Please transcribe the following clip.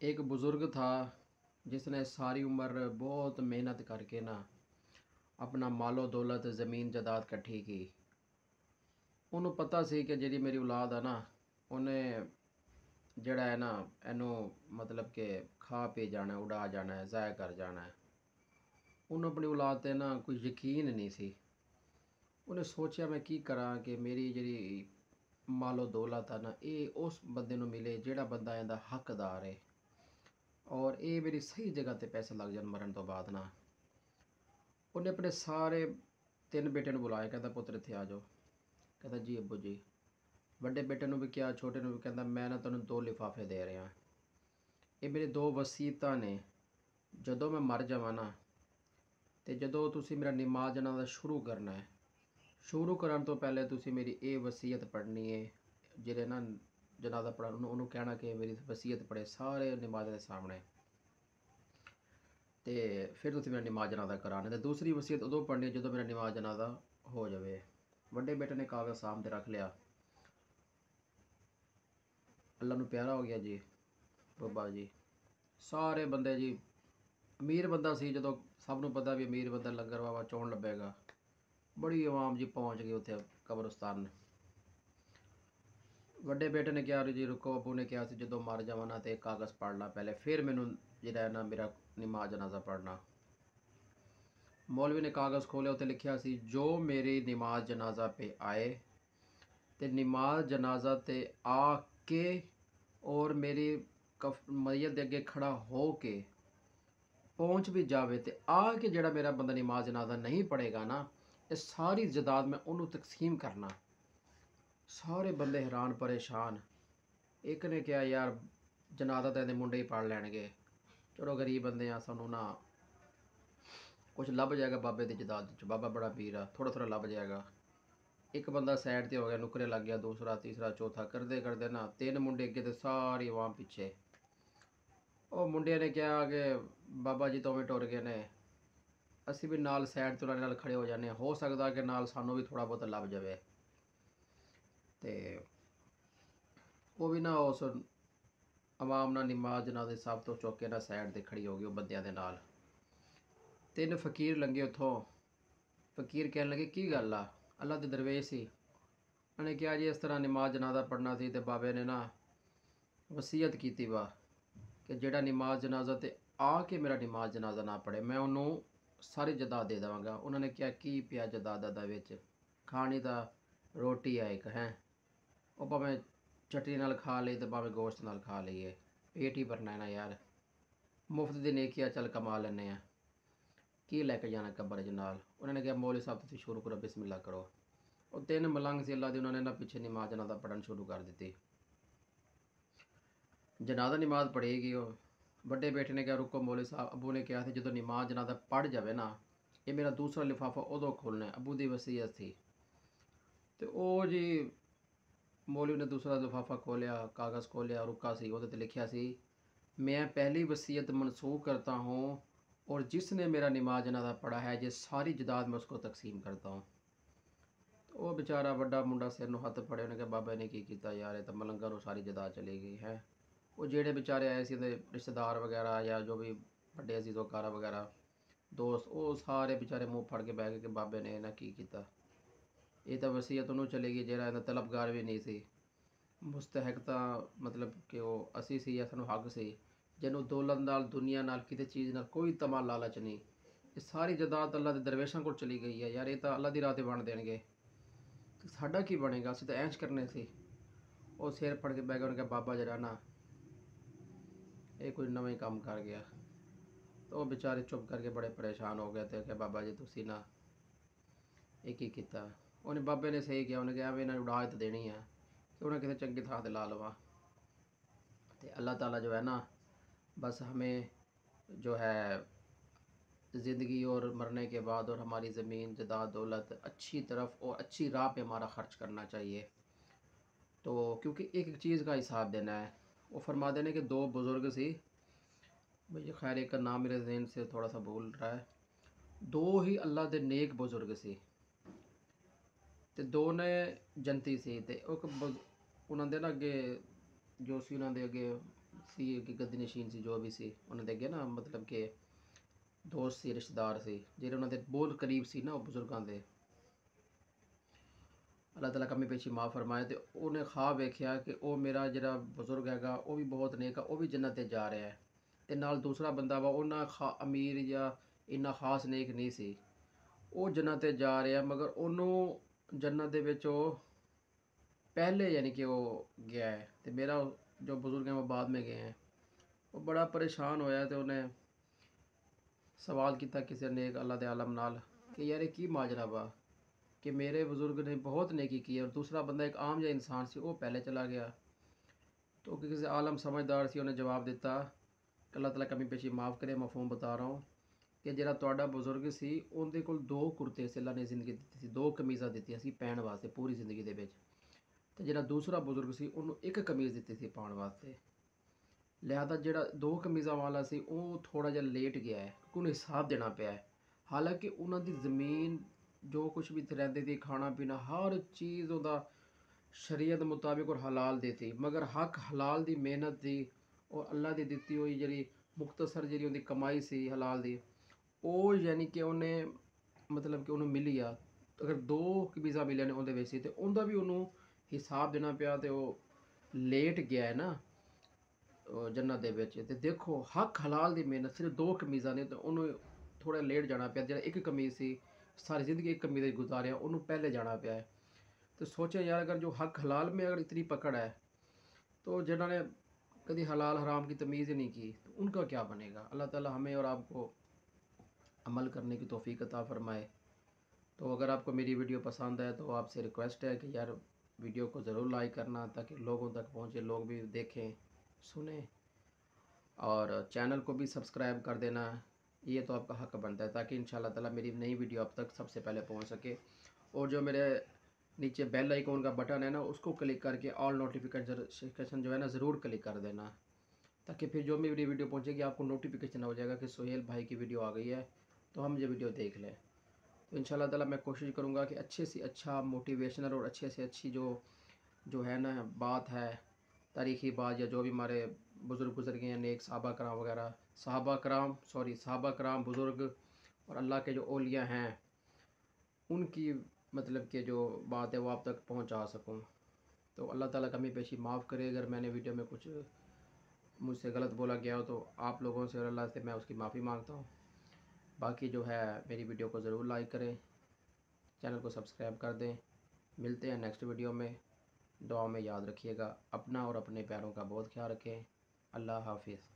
एक बुज़ुर्ग था जिसने सारी उम्र बहुत मेहनत करके ना अपना मालो दौलत ज़मीन जायदाद इकट्ठी की। ਉਹਨੂੰ ਪਤਾ ਸੀ ਕਿ ਜਿਹੜੀ ਮੇਰੀ ਔਲਾਦ ਆ ਨਾ ਉਹਨੇ ਜਿਹੜਾ ਹੈ ਨਾ ਇਹਨੂੰ ਮਤਲਬ ਕਿ ਖਾ ਪੀ ਜਾਣਾ, ਉਡਾ ਜਾਣਾ ਹੈ, ਜ਼ਾਇਆ ਕਰ ਜਾਣਾ ਹੈ। ਉਹਨੂੰ ਆਪਣੀ ਔਲਾਦ 'ਤੇ ਨਾ ਕੋਈ ਯਕੀਨ ਨਹੀਂ ਸੀ। ਉਹਨੇ ਸੋਚਿਆ ਮੈਂ ਕੀ ਕਰਾਂ ਕਿ ਮੇਰੀ ਜਿਹੜੀ ਮਾਲੋ ਦੌਲਤ ਆ ਨਾ ਇਹ ਉਸ ਬੰਦੇ ਨੂੰ ਮਿਲੇ ਜਿਹੜਾ ਬੰਦਾ ਇਹਦਾ ਹੱਕਦਾਰ ਹੈ, ਔਰ ਇਹ ਮੇਰੀ ਸਹੀ ਜਗ੍ਹਾ ਤੇ ਪੈਸੇ ਲੱਗ ਜਾਣ ਮਰਨ ਤੋਂ ਬਾਅਦ ਨਾ। ਉਹਨੇ ਆਪਣੇ ਸਾਰੇ ਤਿੰਨ ਬੇਟੇ ਨੂੰ ਬੁਲਾਇਆ, ਕਹਿੰਦਾ ਪੁੱਤਰ ਇੱਥੇ ਆ ਜਾਓ। ਕਹਿੰਦਾ ਜੀ ਅੱਬੂ ਜੀ। ਵੱਡੇ ਬੇਟੇ ਨੂੰ ਵੀ ਕਿਹਾ, ਛੋਟੇ ਨੂੰ ਵੀ। ਕਹਿੰਦਾ ਮੈਂ ਨਾ ਤੁਹਾਨੂੰ 2 ਲਿਫਾਫੇ ਦੇ ਰਿਹਾ, ਇਹ ਮੇਰੇ 2 ਵਸੀਅਤਾਂ ਨੇ। ਜਦੋਂ ਮੈਂ ਮਰ ਜਾਵਾਂ ਨਾ ਤੇ ਜਦੋਂ ਤੁਸੀਂ ਮੇਰਾ ਨਮਾਜ਼ ਜਨਾਜ਼ਾ ਸ਼ੁਰੂ ਕਰਨਾ ਹੈ, ਸ਼ੁਰੂ ਕਰਨ ਤੋਂ ਪਹਿਲੇ ਤੁਸੀਂ ਮੇਰੀ ਇਹ ਵਸੀਅਤ ਪੜ੍ਹਨੀ ਹੈ। ਜਿਹੜੇ ਨਾ ਜਨਾਜ਼ਾ ਪੜ੍ਹਨ ਉਹਨੂੰ ਕਹਿਣਾ ਕਿ ਮੇਰੀ ਵਸੀਅਤ ਪੜ੍ਹੇ ਸਾਰੇ ਨਮਾਜ਼ ਦੇ ਸਾਹਮਣੇ, ਤੇ ਫਿਰ ਤੁਸੀਂ ਮੇਰਾ ਨਮਾਜ਼ ਜਨਾਜ਼ਾ ਕਰਾਉਣਾ। ਤੇ ਦੂਸਰੀ ਵਸੀਅਤ ਉਦੋਂ ਪੜ੍ਹਨੀ ਜਦੋਂ ਮੇਰਾ ਨਮਾਜ਼ ਜਨਾਜ਼ਾ ਹੋ ਜਾਵੇ। ਵੱਡੇ ਬੇਟੇ ਨੇ ਕਾਗਜ਼ ਸਾਹਮਣੇ ਰੱਖ ਲਿਆ। ਅੱਲਾ ਨੂੰ ਪਿਆਰਾ ਹੋ ਗਿਆ ਜੀ ਬਾਬਾ ਜੀ। ਸਾਰੇ ਬੰਦੇ ਜੀ, ਅਮੀਰ ਬੰਦਾ ਸੀ, ਜਦੋਂ ਸਭ ਨੂੰ ਪਤਾ ਵੀ ਅਮੀਰ ਬੰਦਾ ਲੰਗਰ ਬਾਬਾ ਚੋਣ ਲੱਭੇਗਾ, ਬੜੀ ਆਵਾਮ ਜੀ ਪਹੁੰਚ ਗਈ ਉੱਥੇ ਕਬਰਸਤਾਨ। ਵੱਡੇ ਬੇਟੇ ਨੇ ਕਿਹਾ ਜੀ ਰੁਕੋ। ਅੱਬੂ ਨੇ ਕਿਹਾ ਸੀ ਜਦੋਂ ਮਰ ਜਾਵਾਂ ਨਾ ਤੇ ਕਾਗਜ਼ ਪੜ੍ਹ ਲਾ ਪਹਿਲੇ, ਫਿਰ ਮੈਨੂੰ ਜਿਹੜਾ ਹੈ ਨਾ ਮੇਰਾ ਨਮਾਜ਼ ਜਨਾਜ਼ਾ ਪੜ੍ਹਨਾ। ਮੌਲਵੀ ਨੇ ਕਾਗਜ਼ ਖੋਲ੍ਹਿਆ, ਉੱਤੇ ਲਿਖਿਆ ਸੀ ਜੋ ਮੇਰੀ ਨਮਾਜ਼ ਜਨਾਜ਼ਾ पे ਆਏ ਤੇ ਨਮਾਜ਼ ਜਨਾਜ਼ਾ ਤੇ ਆ ਕੇ ਔਰ ਮੇਰੀ ਮਈਅਤ ਦੇ ਅੱਗੇ ਖੜਾ ਹੋ ਕੇ ਪਹੁੰਚ ਵੀ ਜਾਵੇ ਤੇ ਆ ਕੇ ਜਿਹੜਾ ਮੇਰਾ ਬੰਦਾ ਨਮਾਜ਼ ਜਨਾਜ਼ਾ ਨਹੀਂ ਪੜ੍ਹੇਗਾ ਨਾ, ਇਹ ਸਾਰੀ ਜਾਇਦਾਦ ਮੈਂ ਉਹਨੂੰ ਤਕਸੀਮ ਕਰਨਾ। ਸਾਰੇ ਬੰਦੇ ਹੈਰਾਨ ਪਰੇਸ਼ਾਨ। ਇੱਕ ਨੇ ਕਿਹਾ ਯਾਰ ਜਨਾਜ਼ਾ ਤਾਂ ਇਹਦੇ ਮੁੰਡੇ ਹੀ ਪੜ੍ਹ ਲੈਣਗੇ, ਚਲੋ ਗਰੀਬ ਬੰਦੇ ਆ, ਸਾਨੂੰ ਨਾ ਕੁਝ ਲੱਭ ਜਾਏਗਾ ਬਾਬੇ ਦੀ ਜਾਇਦਾਦ 'ਚ, ਬਾਬਾ ਬੜਾ ਪੀਰ ਆ, ਥੋੜ੍ਹਾ ਥੋੜ੍ਹਾ ਲੱਭ ਜਾਏਗਾ। ਇੱਕ ਬੰਦਾ ਸਾਈਡ ਤੇ ਹੋ ਗਿਆ, ਨੁਕਰੇ ਲੱਗ ਗਿਆ, ਦੂਸਰਾ ਤੀਸਰਾ ਚੌਥਾ ਕਰਦੇ ਕਰਦੇ ਨਾ 3 ਮੁੰਡੇ ਅੱਗੇ ਤੇ ਸਾਰੀ ਆਵਾਮ ਪਿੱਛੇ। ਉਹ ਮੁੰਡਿਆਂ ਨੇ ਕਿਹਾ ਕਿ ਬਾਬਾ ਜੀ ਦੋਵੇਂ ਟੁਰ ਗਏ ਨੇ, ਅਸੀਂ ਵੀ ਨਾਲ ਸਾਈਡ ਤੋਂ ਨਾਲ ਖੜੇ ਹੋ ਜਾਂਦੇ ਹਾਂ, ਹੋ ਸਕਦਾ ਕਿ ਨਾਲ ਸਾਨੂੰ ਵੀ ਥੋੜ੍ਹਾ ਬਹੁਤ ਲੱਭ ਜਾਵੇ। ਤੇ ਉਹ ਵੀ ਨਾ ਉਸ ਆਵਾਮ ਨਾਲ ਨਮਾਜ਼ ਜਨਾਜ਼ੇ ਸਭ ਤੋਂ ਚੁੱਕ ਕੇ ਨਾ ਸਾਈਡ 'ਤੇ ਖੜੀ ਹੋ ਗਈ ਉਹ ਬੰਦਿਆਂ ਦੇ ਨਾਲ। 3 ਫਕੀਰ ਲੰਘੇ ਉੱਥੋਂ। ਫਕੀਰ ਕਹਿਣ ਲੱਗੇ ਕੀ ਗੱਲ ਆ? ਅੱਲਾ ਦੇ ਦਰਵੇਸ਼ ਸੀ। ਉਹਨੇ ਕਿਹਾ ਜੀ ਇਸ ਤਰ੍ਹਾਂ ਨਮਾਜ਼ ਜਨਾਜ਼ਾ ਪੜ੍ਹਨਾ ਸੀ ਤੇ ਬਾਬੇ ਨੇ ਨਾ ਵਸੀਅਤ ਕੀਤੀ ਵਾ ਕਿ ਜਿਹੜਾ ਨਮਾਜ਼ ਜਨਾਜ਼ਾ ਤੇ ਆ ਕੇ ਮੇਰਾ ਨਮਾਜ਼ ਜਨਾਜ਼ਾ ਨਾ ਪੜ੍ਹੇ ਮੈਂ ਉਹਨੂੰ ਸਾਰੀ ਜਾਇਦਾਦ ਦੇ ਦੇਵਾਂਗਾ। ਉਹਨਾਂ ਨੇ ਕਿਹਾ ਕੀ ਪਿਆ ਜਾਇਦਾਦ ਦਾ ਵਿੱਚ? ਖਾਣੀ ਤਾਂ ਰੋਟੀ ਆ ਇੱਕ, ਹੈ ਉਹ ਭਾਵੇਂ ਚਟਨੀ ਨਾਲ ਖਾ ਲਈ ਤੇ ਭਾਵੇਂ ਗੋਸ਼ਤ ਨਾਲ ਖਾ ਲਈਏ, ਪੇਟ ਹੀ ਭਰਨਾ ਹੈ ਨਾ ਯਾਰ। ਮੁਫਤ ਦੀ ਨੇਕੀ ਆ, ਚੱਲ ਕਮਾ ਲੈਂਦੇ ਆ, ਕੀ ਲੈ ਕੇ ਜਾਣਾ ਕਬਰ 'ਚ ਨਾਲ। ਉਹਨਾਂ ਨੇ ਕਿਹਾ ਮੌਲਵੀ ਸਾਹਿਬ ਤੁਸੀਂ ਸ਼ੁਰੂ ਕਰੋ, ਬਿਸਮਿਲ੍ਲਾ ਕਰੋ। ਉਹ 3 ਮਲੰਗ ਸੀ ਅੱਲਾ ਦੇ, ਉਹਨਾਂ ਨੇ ਨਾ ਪਿੱਛੇ ਨਮਾਜ਼ ਜਨਾਜ਼ਾ ਪੜ੍ਹਨ ਸ਼ੁਰੂ ਕਰ ਦਿੱਤੀ। ਜਨਾਜ਼ਾ ਨਮਾਜ਼ ਪੜ੍ਹੇਗੀ ਉਹ। ਵੱਡੇ ਬੇਟੇ ਨੇ ਕਿਹਾ ਰੁਕੋ ਮੌਲਵੀ ਸਾਹਿਬ। ਅੱਬੂ ਨੇ ਕਿਹਾ ਸੀ ਜਦੋਂ ਨਮਾਜ਼ ਜਨਾਜ਼ਾ ਪੜ੍ਹ ਜਾਵੇ ਨਾ ਇਹ ਮੇਰਾ ਦੂਸਰਾ ਲਿਫਾਫਾ ਉਦੋਂ ਖੋਲ੍ਹਣਾ ਹੈ, ਅੱਬੂ ਦੀ ਵਸੀਅਤ ਸੀ। ਤੇ ਉਹ ਜੀ ਮੌਲਵੀ ਨੇ ਦੂਸਰਾ ਲਿਫਾਫਾ ਖੋਲ੍ਹਿਆ, ਕਾਗਜ਼ ਖੋਲ੍ਹਿਆ, ਰੁਕਾ ਸੀ, ਉਹਦੇ 'ਤੇ ਲਿਖਿਆ ਸੀ मैं पहली वसीयत मनसूख करता हूँ और जिसने मेरा नमाज जनाजा पढ़ा है ये सारी जायदाद मैं उसको तकसीम करता हूँ। तो वो बेचारा बड़ा मुंडा सिर ਨੂੰ ਹੱਥ ਫੜੇ, ਉਹਨੇ ਕਿਹਾ ਬਾਬਾ ਨੇ ਕੀ ਕੀਤਾ ਯਾਰ, ਇਹ ਤਾਂ ਮਲੰਗਾਂ ਨੂੰ ਸਾਰੀ ਜਾਇਦਾਦ ਚਲੀ ਗਈ ਹੈ। ਉਹ ਜਿਹੜੇ ਵਿਚਾਰੇ ਆਏ ਸੀ ਉਹਦੇ ਰਿਸ਼ਤੇਦਾਰ ਵਗੈਰਾ ਜਾਂ ਜੋ ਵੀ ਵੱਡੇ ਅਜ਼ੀਜ਼ੋਕਾਰਾ ਵਗੈਰਾ ਦੋਸਤ, ਉਹ ਸਾਰੇ ਵਿਚਾਰੇ ਮੂੰਹ ਫੜ ਕੇ ਬਹਿ ਗਏ ਕਿ ਬਾਬੇ ਨੇ ਇਹਨਾਂ ਕੀ ਕੀਤਾ। ਇਹ ਤਾਂ ਵਸੀਅਤ ਉਹਨੂੰ ਚਲੇਗੀ ਜਿਹੜਾ ਇਹਦਾ ਤਲਬਗਾਰ ਵੀ ਨਹੀਂ ਸੀ, ਮੁਸਤਹਿਕ ਤਾਂ ਮਤਲਬ ਕਿ ਉਹ ਅਸੀਂ ਸੀ ਜਾਂ ਸਾਨੂੰ ਹੱਕ ਸੀ, ਜਿਹਨੂੰ ਦੌਲਤ ਨਾਲ ਦੁਨੀਆ ਨਾਲ ਕਿਤੇ ਚੀਜ਼ ਨਾਲ ਕੋਈ ਤਮਾ ਲਾਲਚ ਨਹੀਂ। ਇਹ ਸਾਰੀ ਜਾਇਦਾਦ ਅੱਲਾ ਦੇ ਦਰਵੇਸ਼ਾਂ ਕੋਲ ਚਲੀ ਗਈ ਹੈ ਯਾਰ, ਇਹ ਤਾਂ ਅੱਲਾ ਦੀ ਰਾਹ 'ਤੇ ਵੰਡ ਦੇਣਗੇ, ਸਾਡਾ ਕੀ ਬਣੇਗਾ? ਅਸੀਂ ਤਾਂ ਐਸ਼ ਕਰਨੇ ਸੀ। ਉਹ ਸਿਰ ਫੜ ਕੇ ਬਹਿ ਗਿਆ, ਉਹਨੇ ਕਿਹਾ ਬਾਬਾ ਜਿਹੜਾ ਨਾ ਇਹ ਕੋਈ ਨਵਾਂ ਹੀ ਕੰਮ ਕਰ ਗਿਆ। ਤਾਂ ਉਹ ਵਿਚਾਰੇ ਚੁੱਪ ਕਰਕੇ ਬੜੇ ਪਰੇਸ਼ਾਨ ਹੋ ਗਏ ਤੇ ਕਿ ਬਾਬਾ ਜੀ ਤੁਸੀਂ ਨਾ ਇਹ ਕੀ ਕੀਤਾ? ਉਹਨੇ ਬਾਬੇ ਨੇ ਸਹੀ ਕਿਹਾ, ਉਹਨੇ ਕਿਹਾ ਵੀ ਇਹਨਾਂ ਨੂੰ ਉਡਾ ਤਾਂ ਦੇਣੀ ਆ ਕਿ ਉਹਨਾਂ ਕਿਸੇ ਚੰਗੀ ਥਾਂ 'ਤੇ ਲਾ ਲਵਾਂ। तो अल्लाह ताला जो है ना बस हमें जो है ज़िंदगी और मरने के बाद और हमारी ज़मीन जायदाद दौलत अच्छी तरफ और अच्छी राह पे हमारा ख़र्च करना चाहिए। तो क्योंकि एक एक चीज़ का हिसाब देना है। वो फरमा देने के 2 बुज़ुर्ग सी, मुझे खैर एक का नाम मेरे जहन से थोड़ा सा भूल रहा है, 2 ही अल्लाह दे नेक बुज़ुर्ग सी ਤੇ 2 ਨੇ ਜੰਤੀ ਸੀ। ਤੇ ਉਹ ਉਹਨਾਂ ਦੇ ਨਾ ਅੱਗੇ ਜੋ ਸੀ ਉਹਨਾਂ ਦੇ ਅੱਗੇ सी कि गद्दी नशीन सी जो भी सी उन्हें देखे ना मतलब कि दोस्त सी रिश्तेदार सी जेह्ड़े उन्होंने बहुत करीब सी ना बजुर्गों के। अल्लाह ताला कमी पेशी माफ़ फरमाए। तो उन्हें ख्वाब वेख्या कि वह मेरा जरा बजुर्ग हैगा वह भी बहुत नेक है, वह भी जन्नत ते जा रहा है। तो नाल दूसरा बंदा वा उन्ना अमीर या इन्ना खास नेक नहीं सी, वो जन्नत ते जा रहा है मगर उन्होंने जन्नत दे विच ओह पहले यानी कि वो गया है तो मेरा जो बुजुर्ग हैं वो बाद में गए हैं। वो बड़ा परेशान होया तो उन्हें सवाल किया किसी नेक अल्लाह दे आलम नाल कि यार ये की माजरा वा कि मेरे बुजुर्ग ने बहुत नेकी की है और दूसरा बंदा एक आम जहा इंसान सी वो पहले चला गया। तो किसी आलम समझदार सी उन्हें जवाब दिता कि अल्लाह ताला कमी पेशी माफ़ करे, मफहूम बता रहा हूँ कि जरा तुहाडा बुजुर्ग सी उनके कोल दो कुर्ते से अल्लाह ने जिंदगी दी सी, दो कमीज़ां दित्तियां सी पैण वास्ते पूरी जिंदगी दे विच। ते जिहड़ा दूसरा बुजुर्ग सी उन्होंने एक कमीज़ दी सी पाउण वास्ते। लिहाजा जिहड़ा दो कमीज़ां वाला सी वो थोड़ा जिहा लेट गया है क्योंकि उन्हें हिसाब देना पिया है। हालांकि उन्होंने ज़मीन जो कुछ भी रहिंदी थी खाना पीना हर चीज़ उहदा शरीयत मुताबिक और हलाल दी थी, मगर हक हलाल दी मेहनत दी और अल्लाह दी दित्ती हुई जिहड़ी मुख्तसर जिहड़ी उहदी कमाई सी हलाल दी वो यानी कि उन्हें मतलब कि उन्होंने मिली आ। अगर दो कमीज़ां मिलियां ने उहदे विच सी ते उहदा भी उन्होंने हिसाब देना पिया ते वो लेट गया है ना जन्नत दे विच। ते देखो हक हलाल दी मेहनत सिर्फ दो कमीज़ां ने तो उन्होंने थोड़ा लेट जाना पिया। जिहड़ा एक कमीज़ सी सारी ज़िंदगी एक कमीज़ च गुजारिया उन्होंने पहले जाना पिया है। तो सोचे यार अगर जो हक हलाल में अगर इतनी पकड़ है तो जिन्होंने कभी हलाल हराम की तमीज़ ही नहीं की तो उनका क्या बनेगा। अल्लाह ताला हमें और आपको अमल करने की तौफीक अता फ़रमाए। तो अगर आपको मेरी वीडियो पसंद है तो आपसे रिक्वेस्ट है कि यार वीडियो को ज़रूर लाइक करना ताकि लोगों तक पहुँचे, लोग भी देखें सुने और चैनल को भी सब्सक्राइब कर देना। ये तो आपका हक बनता है ताकि इंशाल्लाह ताला मेरी नई वीडियो आप तक सबसे पहले पहुँच सके। और जो मेरे नीचे बेल आइकॉन का बटन है ना उसको क्लिक करके ऑल नोटिफिकेशन जो है ना ज़रूर क्लिक कर देना ताकि फिर जो मेरी वीडियो पहुँचेगी आपको नोटिफिकेशन हो जाएगा कि सोहेल भाई की वीडियो आ गई है तो हम ये वीडियो देख लें। तो इंशाल्लाह ताला मैं कोशिश करूँगा कि अच्छे से अच्छा मोटिवेशनल और अच्छे से अच्छी जो जो है ना बात है तारीख़ी बात या जो भी हमारे बुज़ुर्ग गुजर गए हैं नेक सहाबा कराम वगैरह सहाबा कराम बुज़ुर्ग और अल्लाह के जो औलिया हैं उनकी मतलब कि जो बात है वो आप तक पहुंचा सकूं। तो अल्लाह ताला कमी पेशी माफ़ करे अगर मैंने वीडियो में कुछ मुझसे गलत बोला गया हो तो आप लोगों से और अल्लाह से मैं उसकी माफ़ी मांगता हूँ। बाकी जो है मेरी वीडियो को ज़रूर लाइक करें, चैनल को सब्सक्राइब कर दें। मिलते हैं नेक्स्ट वीडियो में। दुआ में याद रखिएगा अपना और अपने प्यारों का बहुत ख्याल रखें। अल्लाह हाफिज़।